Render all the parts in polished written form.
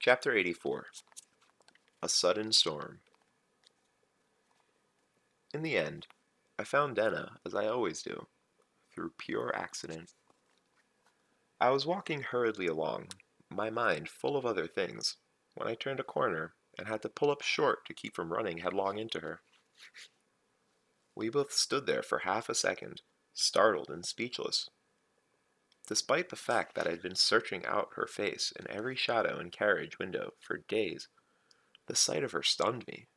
Chapter 84. A Sudden Storm. In the end, I found Denna, as I always do, through pure accident. I was walking hurriedly along, my mind full of other things, when I turned a corner and had to pull up short to keep from running headlong into her. We both stood there for half a second, startled and speechless. Despite the fact that I'd been searching out her face in every shadow and carriage window for days, the sight of her stunned me.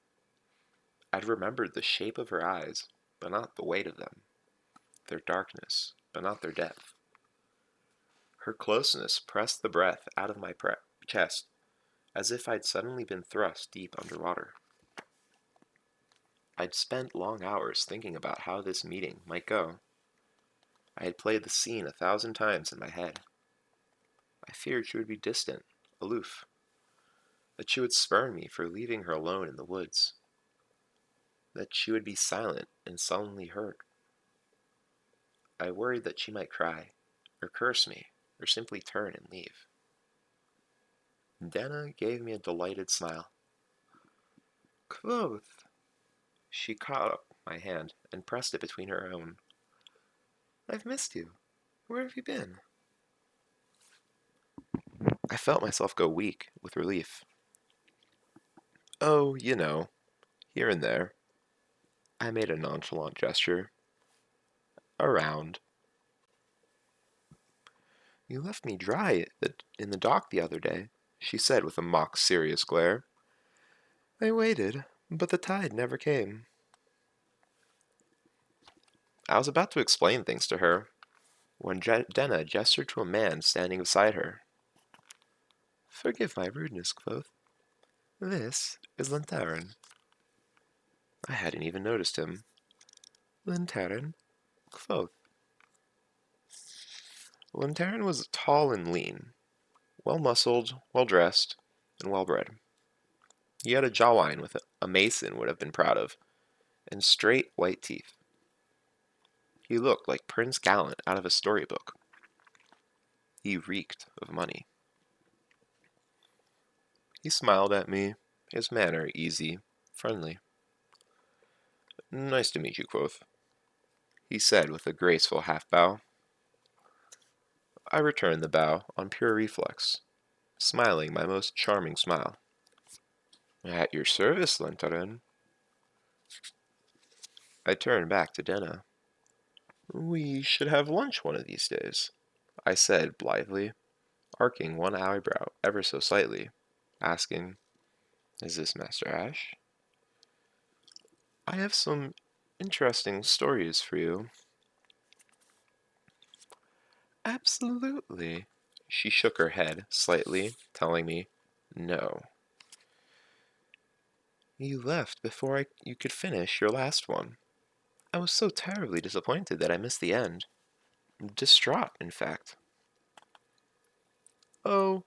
I'd remembered the shape of her eyes, but not the weight of them, their darkness, but not their depth. Her closeness pressed the breath out of my chest, as if I'd suddenly been thrust deep underwater. I'd spent long hours thinking about how this meeting might go. I had played the scene 1,000 times in my head. I feared she would be distant, aloof, that she would spurn me for leaving her alone in the woods, that she would be silent and sullenly hurt. I worried that she might cry, or curse me, or simply turn and leave. Denna gave me a delighted smile. Quoth! She caught up my hand and pressed it between her own. I've missed you. Where have you been? I felt myself go weak with relief. Oh, here and there. I made a nonchalant gesture. Around. You left me dry in the dock the other day, she said with a mock serious glare. I waited, but the tide never came. I was about to explain things to her when Denna gestured to a man standing beside her. Forgive my rudeness, quoth. This is Lantaran. I hadn't even noticed him. Lantaran, quoth. Lantaran was tall and lean, well-muscled, well-dressed, and well-bred. He had a jawline with a mason would have been proud of, and straight white teeth. He looked like Prince Gallant out of a storybook. He reeked of money. He smiled at me, his manner easy, friendly. Nice to meet you, quoth, he said with a graceful half-bow. I returned the bow on pure reflex, smiling my most charming smile. At your service, Lantaran. I turned back to Denna. We should have lunch one of these days, I said blithely, arcing one eyebrow ever so slightly, asking, Is this Master Ash? I have some interesting stories for you. Absolutely. She shook her head slightly, telling me, No. You left before you could finish your last one. I was so terribly disappointed that I missed the end. Distraught, in fact. Oh,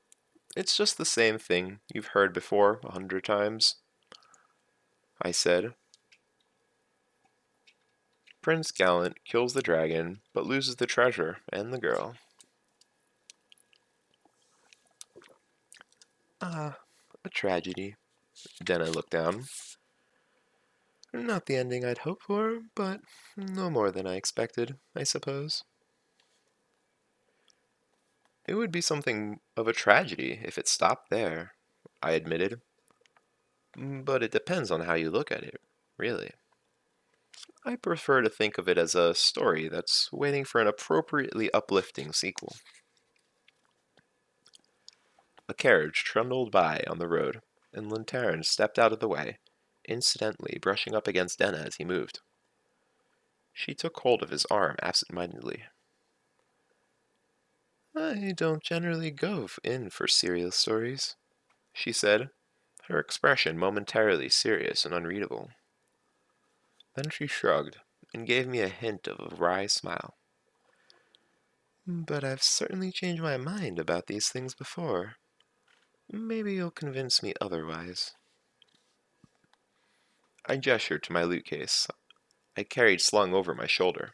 it's just the same thing you've heard before 100 times, I said. Prince Gallant kills the dragon, but loses the treasure and the girl. Ah, a tragedy. Denna looked down. Not the ending I'd hoped for, but no more than I expected, I suppose. It would be something of a tragedy if it stopped there, I admitted. But it depends on how you look at it, really. I prefer to think of it as a story that's waiting for an appropriately uplifting sequel. A carriage trundled by on the road, and Lantaran stepped out of the way, incidentally brushing up against Denna as he moved. She took hold of his arm absent-mindedly. I don't generally go in for serial stories, she said, her expression momentarily serious and unreadable. Then she shrugged and gave me a hint of a wry smile. But I've certainly changed my mind about these things before. Maybe you'll convince me otherwise. I gestured to my loot case I carried slung over my shoulder.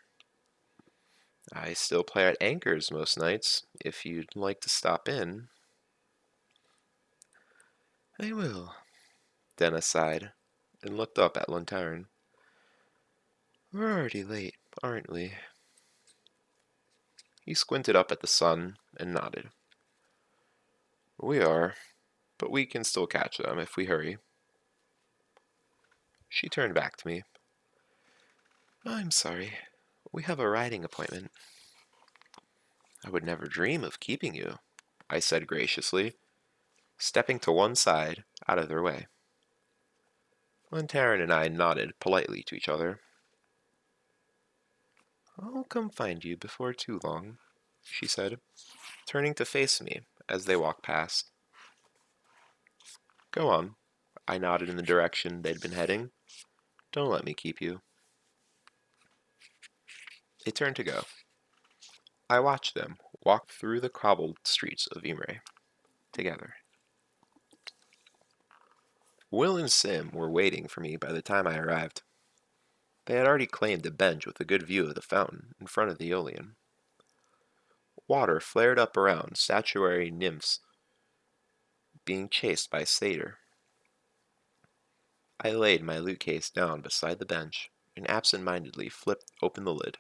I still play at Anchor's most nights, if you'd like to stop in. I will, Dennis sighed, and looked up at Lantern. We're already late, aren't we? He squinted up at the sun and nodded. We are, but we can still catch them if we hurry. She turned back to me. I'm sorry. We have a riding appointment. I would never dream of keeping you, I said graciously, stepping to one side out of their way. Lantern and I nodded politely to each other. I'll come find you before too long, she said, turning to face me as they walked past. Go on, I nodded in the direction they'd been heading. Don't let me keep you. They turned to go. I watched them walk through the cobbled streets of Imre together. Will and Sim were waiting for me by the time I arrived. They had already claimed a bench with a good view of the fountain in front of the Aeolian. Water flared up around statuary nymphs being chased by satyr. I laid my loot case down beside the bench and absent-mindedly flipped open the lid,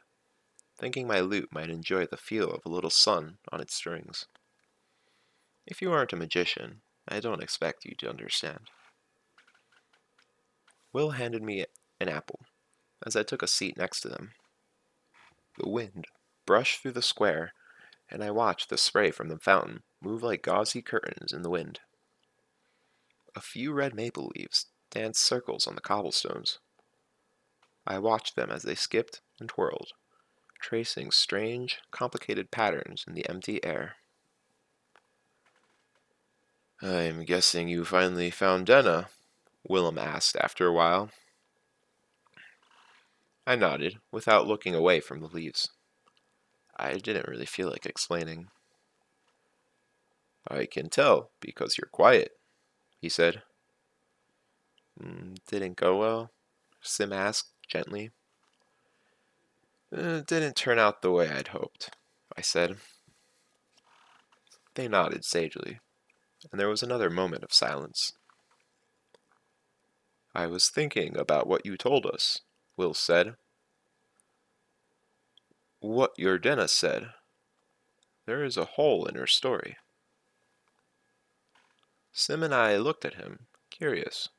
thinking my loot might enjoy the feel of a little sun on its strings. If you aren't a magician, I don't expect you to understand. Will handed me an apple as I took a seat next to them. The wind brushed through the square, and I watched the spray from the fountain move like gauzy curtains in the wind. A few red maple leaves danced circles on the cobblestones. I watched them as they skipped and twirled, tracing strange, complicated patterns in the empty air. I'm guessing you finally found Denna, Willem asked after a while. I nodded, without looking away from the leaves. I didn't really feel like explaining. I can tell, because you're quiet, he said. Didn't go well? Sim asked, gently. It didn't turn out the way I'd hoped, I said. They nodded sagely, and there was another moment of silence. I was thinking about what you told us, Will said. What your Denna said. There is a hole in her story. Sim and I looked at him, curious.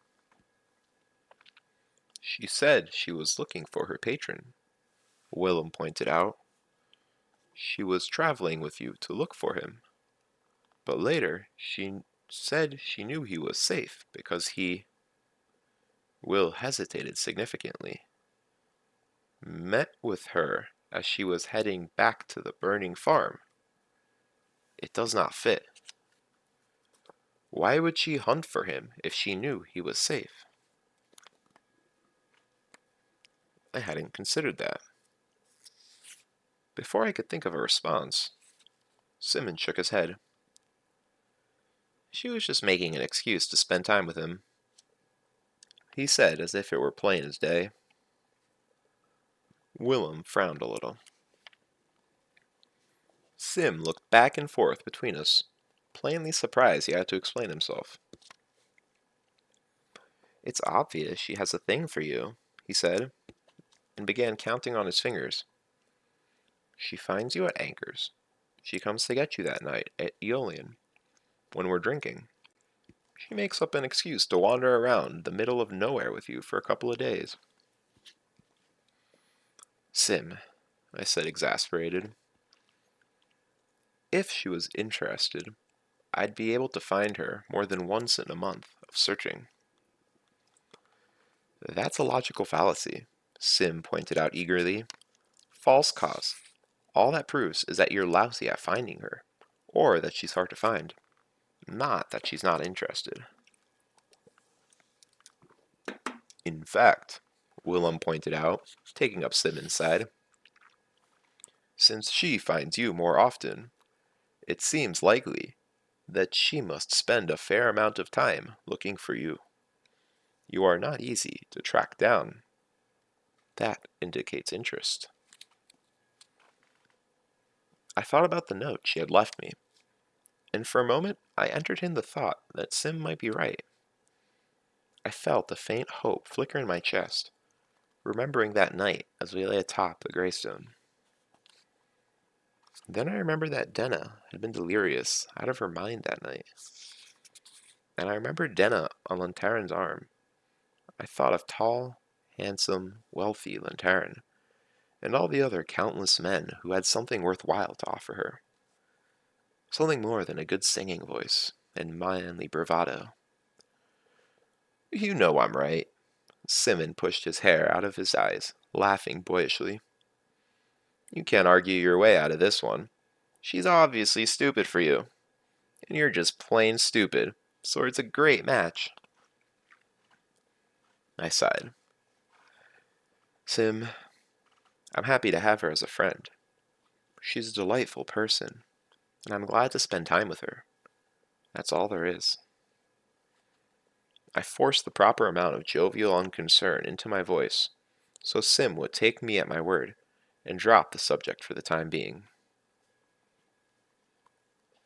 She said she was looking for her patron, Willem pointed out. She was traveling with you to look for him. But later, she said she knew he was safe because he... Will hesitated significantly. Met with her as she was heading back to the burning farm. It does not fit. Why would she hunt for him if she knew he was safe? I hadn't considered that. Before I could think of a response, Simon shook his head. She was just making an excuse to spend time with him, he said as if it were plain as day. Willem frowned a little. Sim looked back and forth between us, plainly surprised he had to explain himself. It's obvious she has a thing for you, he said, and began counting on his fingers. She finds you at Anchor's. She comes to get you that night at Aeolian, when we're drinking. She makes up an excuse to wander around the middle of nowhere with you for a couple of days. Sim, I said, exasperated. If she was interested, I'd be able to find her more than once in a month of searching. That's a logical fallacy, Sim pointed out eagerly. False cause. All that proves is that you're lousy at finding her, or that she's hard to find, not that she's not interested. In fact, Willem pointed out, taking up Sim's side, since she finds you more often, it seems likely that she must spend a fair amount of time looking for you. You are not easy to track down. That indicates interest. I thought about the note she had left me, and for a moment I entertained the thought that Sim might be right. I felt a faint hope flicker in my chest, remembering that night as we lay atop the greystone. Then I remembered that Denna had been delirious out of her mind that night. And I remembered Denna on Lantaran's arm. I thought of tall, handsome, wealthy Lantaran, and all the other countless men who had something worthwhile to offer her. Something more than a good singing voice and manly bravado. You know I'm right. Simon pushed his hair out of his eyes, laughing boyishly. You can't argue your way out of this one. She's obviously stupid for you. And you're just plain stupid, so it's a great match. I sighed. Sim, I'm happy to have her as a friend. She's a delightful person, and I'm glad to spend time with her. That's all there is. I forced the proper amount of jovial unconcern into my voice, so Sim would take me at my word and drop the subject for the time being.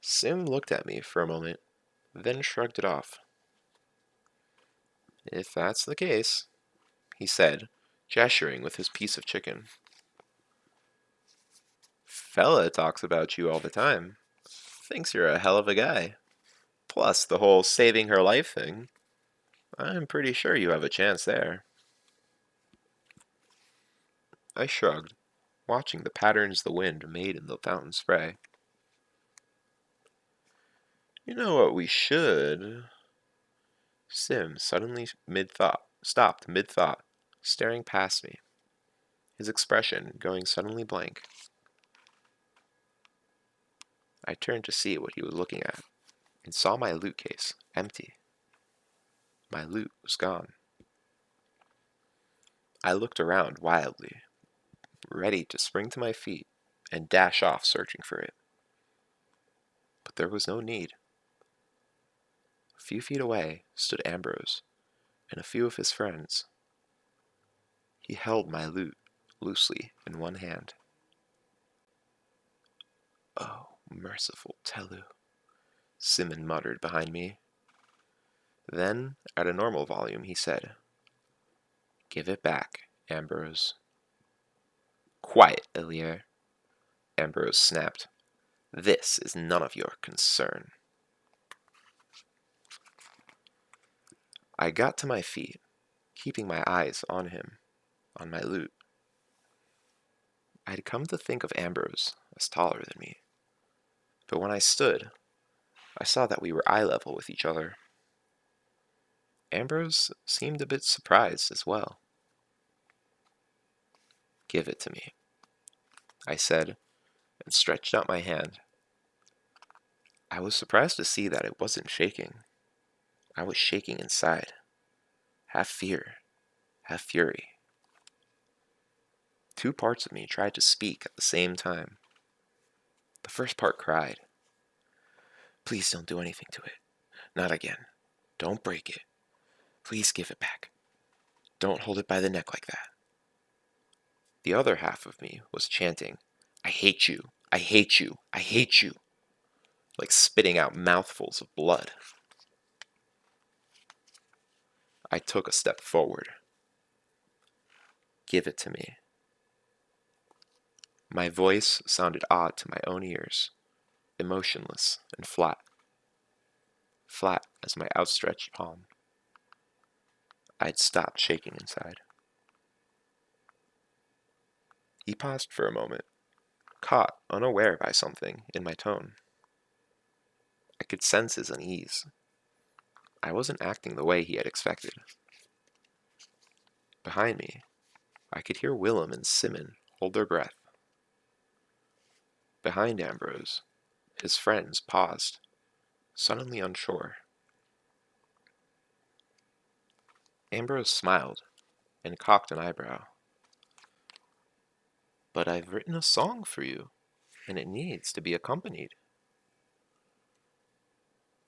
Sim looked at me for a moment, then shrugged it off. If that's the case, he said, gesturing with his piece of chicken. Fella talks about you all the time. Thinks you're a hell of a guy. Plus the whole saving her life thing. I'm pretty sure you have a chance there. I shrugged, watching the patterns the wind made in the fountain spray. You know what we should? Sim suddenly stopped mid-thought, staring past me, his expression going suddenly blank. I turned to see what he was looking at, and saw my loot case, empty. My loot was gone. I looked around wildly, ready to spring to my feet and dash off searching for it. But there was no need. A few feet away stood Ambrose and a few of his friends. He held my loot loosely in one hand. Oh, merciful Telu, Simon muttered behind me. Then, at a normal volume, he said, Give it back, Ambrose. Quiet, Elier, Ambrose snapped. This is none of your concern. I got to my feet, keeping my eyes on him, on my loot. I had come to think of Ambrose as taller than me, but when I stood, I saw that we were eye level with each other. Ambrose seemed a bit surprised as well. Give it to me, I said, and stretched out my hand. I was surprised to see that it wasn't shaking. I was shaking inside, half fear, half fury. Two parts of me tried to speak at the same time. The first part cried, Please don't do anything to it. Not again. Don't break it. Please give it back. Don't hold it by the neck like that. The other half of me was chanting, I hate you, I hate you, I hate you, like spitting out mouthfuls of blood. I took a step forward. Give it to me. My voice sounded odd to my own ears, emotionless and flat. Flat as my outstretched palm. I'd stopped shaking inside. He paused for a moment, caught unaware by something in my tone. I could sense his unease. I wasn't acting the way he had expected. Behind me, I could hear Willem and Simon hold their breath. Behind Ambrose, his friends paused, suddenly unsure. Ambrose smiled and cocked an eyebrow. But I've written a song for you, and it needs to be accompanied.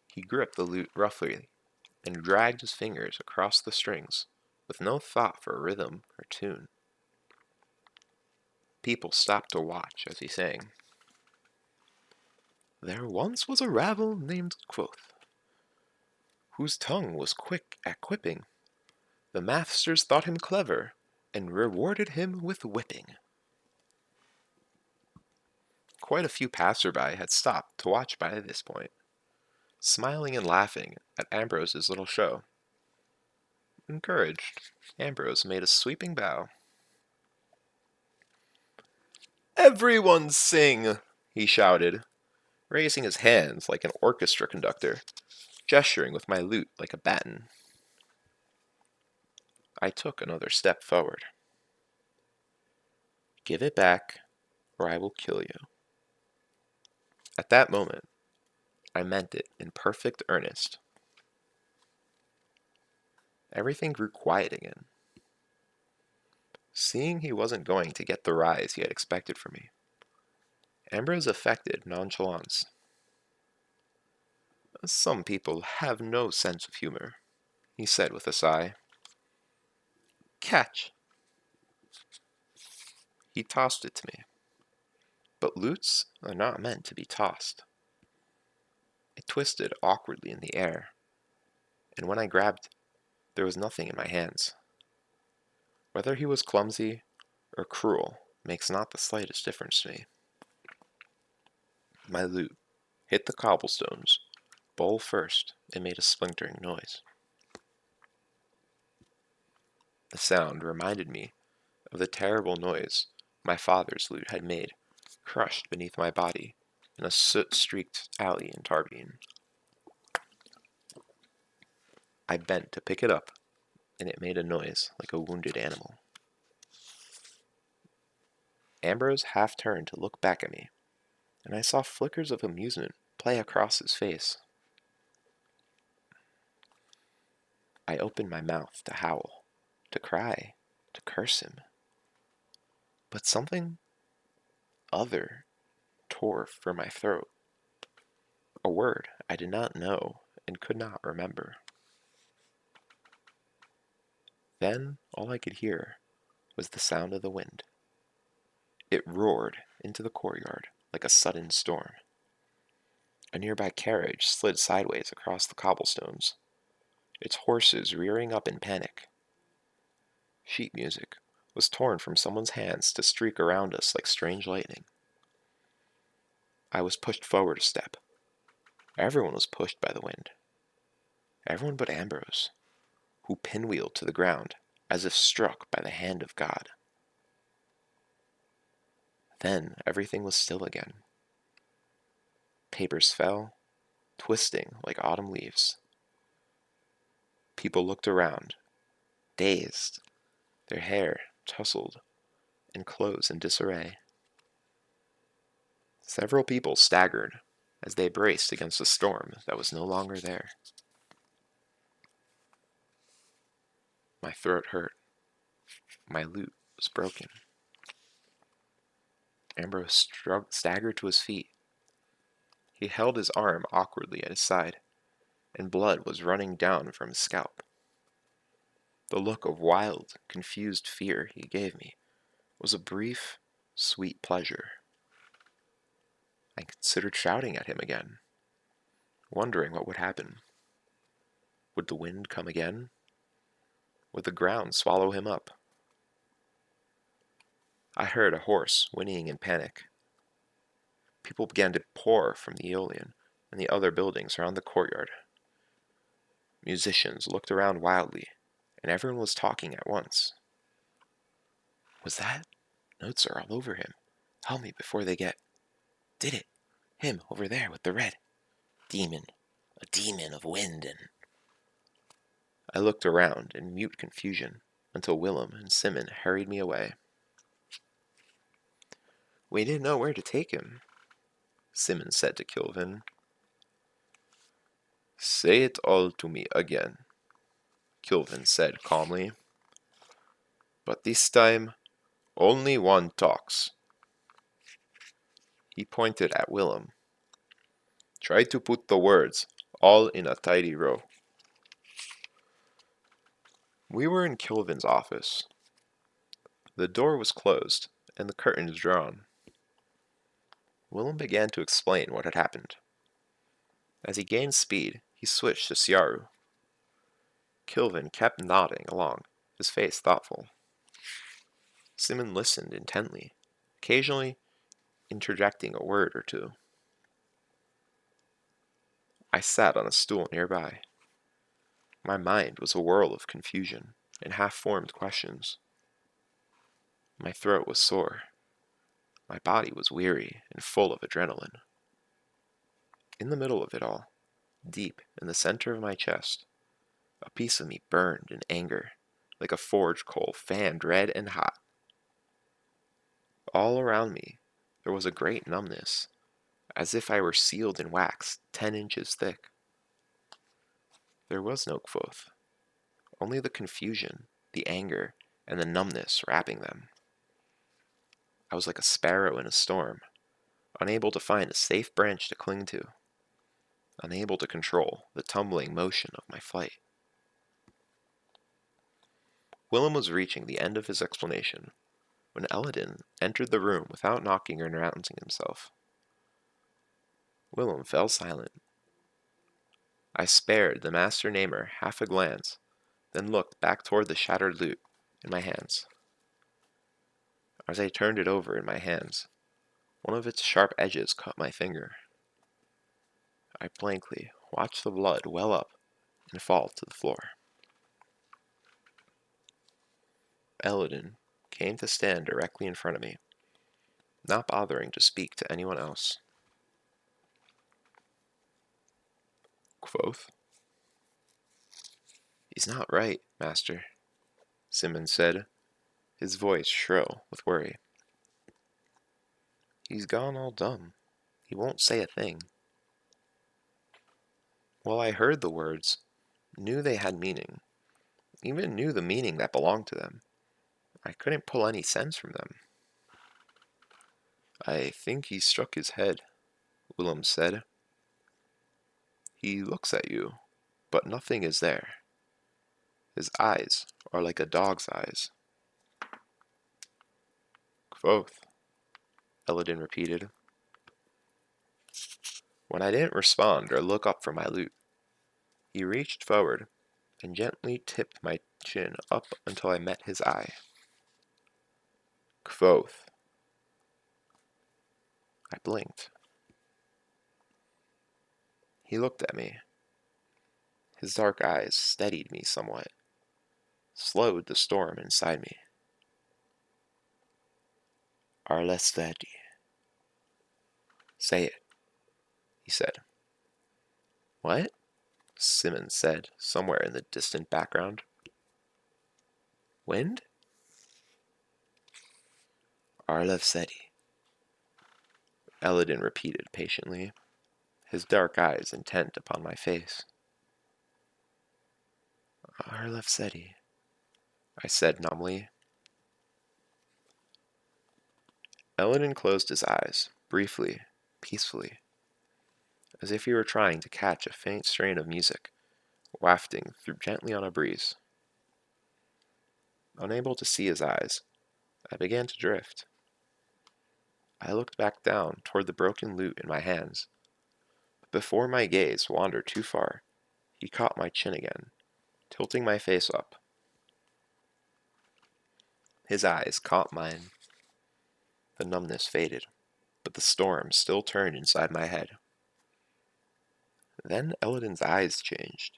He gripped the lute roughly and dragged his fingers across the strings with no thought for rhythm or tune. People stopped to watch as he sang. There once was a rabble named Quoth, whose tongue was quick at quipping The masters thought him clever and rewarded him with whipping. Quite a few passerby had stopped to watch by this point, smiling and laughing at Ambrose's little show. Encouraged, Ambrose made a sweeping bow. "Everyone sing!" he shouted, raising his hands like an orchestra conductor, gesturing with my lute like a baton. I took another step forward. "Give it back, or I will kill you." At that moment, I meant it in perfect earnest. Everything grew quiet again. Seeing he wasn't going to get the rise he had expected from me, Ambrose affected nonchalance. "Some people have no sense of humor," he said with a sigh. "Catch." He tossed it to me. But lutes are not meant to be tossed. It twisted awkwardly in the air, and when I grabbed, there was nothing in my hands. Whether he was clumsy or cruel makes not the slightest difference to me. My lute hit the cobblestones, bowl first, and made a splintering noise. The sound reminded me of the terrible noise my father's lute had made, crushed beneath my body in a soot-streaked alley in Tarbine. I bent to pick it up, and it made a noise like a wounded animal. Ambrose half turned to look back at me, and I saw flickers of amusement play across his face. I opened my mouth to howl, to cry, to curse him. But something other tore from my throat, a word I did not know and could not remember. Then all I could hear was the sound of the wind. It roared into the courtyard like a sudden storm. A nearby carriage slid sideways across the cobblestones, its horses rearing up in panic. Sheet music was torn from someone's hands to streak around us like strange lightning. I was pushed forward a step. Everyone was pushed by the wind. Everyone but Ambrose, who pinwheeled to the ground as if struck by the hand of God. Then everything was still again. Papers fell, twisting like autumn leaves. People looked around, dazed, their hair tousled and clothes in disarray. Several people staggered as they braced against a storm that was no longer there. My throat hurt. My lute was broken. Ambrose staggered to his feet. He held his arm awkwardly at his side, and blood was running down from his scalp. The look of wild, confused fear he gave me was a brief, sweet pleasure. I considered shouting at him again, wondering what would happen. Would the wind come again? Would the ground swallow him up? I heard a horse whinnying in panic. People began to pour from the Aeolian and the other buildings around the courtyard. Musicians looked around wildly, and everyone was talking at once. Was that? Notes are all over him. Help me before they get... Did it? Him over there with the red. Demon. A demon of wind and... I looked around in mute confusion until Willem and Simon hurried me away. We didn't know where to take him, Simon said to Kilvin. Say it all to me again, Kilvin said calmly. But this time, only one talks. He pointed at Willem. Try to put the words all in a tidy row. We were in Kilvin's office. The door was closed and the curtains drawn. Willem began to explain what had happened. As he gained speed, he switched to Siaru. Kilvin kept nodding along, his face thoughtful. Simon listened intently, occasionally interjecting a word or two. I sat on a stool nearby. My mind was a whirl of confusion and half-formed questions. My throat was sore. My body was weary and full of adrenaline. In the middle of it all, deep in the center of my chest, a piece of me burned in anger, like a forge coal fanned red and hot. All around me, there was a great numbness, as if I were sealed in wax 10 inches thick. There was no Kvothe, only the confusion, the anger, and the numbness wrapping them. I was like a sparrow in a storm, unable to find a safe branch to cling to, unable to control the tumbling motion of my flight. Willem was reaching the end of his explanation when Eladin entered the room without knocking or announcing himself. Willem fell silent. I spared the master namer half a glance, then looked back toward the shattered lute in my hands. As I turned it over in my hands, one of its sharp edges caught my finger. I blankly watched the blood well up and fall to the floor. Eladin came to stand directly in front of me, not bothering to speak to anyone else. Kvothe? He's not right, master, Simon said, his voice shrill with worry. He's gone all dumb. He won't say a thing. Well, I heard the words, knew they had meaning, even knew the meaning that belonged to them. I couldn't pull any sense from them. I think he struck his head, Willem said. He looks at you, but nothing is there. His eyes are like a dog's eyes. Kvothe, Eladin repeated. When I didn't respond or look up from my lute, he reached forward and gently tipped my chin up until I met his eye. Kvothe. I blinked. He looked at me. His dark eyes steadied me somewhat, slowed the storm inside me. Arlesthedi. Say it, he said. What? Simmons said, somewhere in the distant background. Wind? Arlesthedi. Eladin repeated patiently, his dark eyes intent upon my face. Arlesthedi, I said numbly. Eladin closed his eyes, briefly, peacefully, as if he were trying to catch a faint strain of music, wafting through gently on a breeze. Unable to see his eyes, I began to drift. I looked back down toward the broken lute in my hands, but before my gaze wandered too far, he caught my chin again, tilting my face up. His eyes caught mine. The numbness faded, but the storm still turned inside my head. Then Eladin's eyes changed.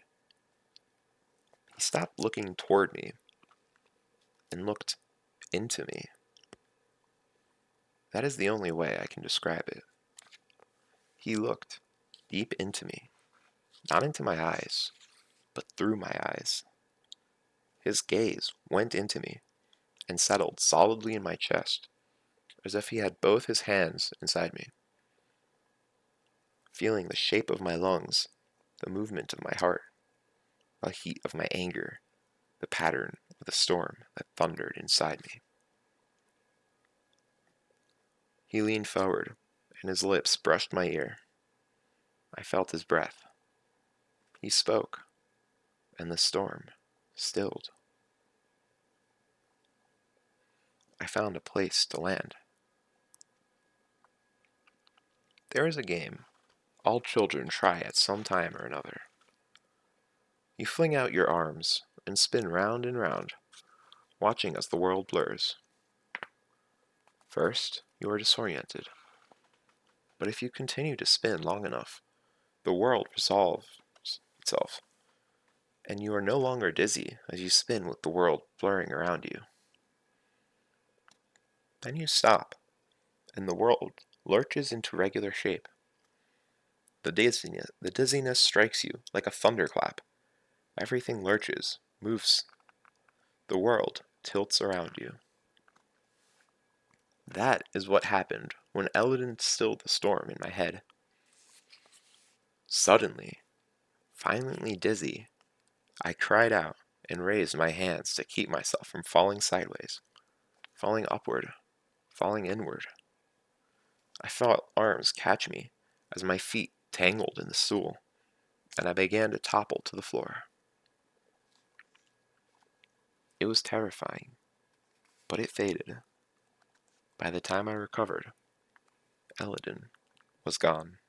He stopped looking toward me and looked into me. That is the only way I can describe it. He looked deep into me, not into my eyes, but through my eyes. His gaze went into me and settled solidly in my chest, as if he had both his hands inside me. Feeling the shape of my lungs, the movement of my heart, the heat of my anger, the pattern of the storm that thundered inside me. He leaned forward, and his lips brushed my ear. I felt his breath. He spoke, and the storm stilled. I found a place to land. There is a game all children try at some time or another. You fling out your arms and spin round and round, watching as the world blurs. First, you are disoriented, but if you continue to spin long enough, the world resolves itself, and you are no longer dizzy as you spin with the world blurring around you. Then you stop, and the world lurches into regular shape. The dizziness strikes you like a thunderclap. Everything lurches, moves. The world tilts around you. That is what happened when Eldon stilled the storm in my head. Suddenly, violently dizzy, I cried out and raised my hands to keep myself from falling sideways, falling upward, falling inward. I felt arms catch me as my feet tangled in the stool, and I began to topple to the floor. It was terrifying, but it faded. By the time I recovered, Eldon was gone.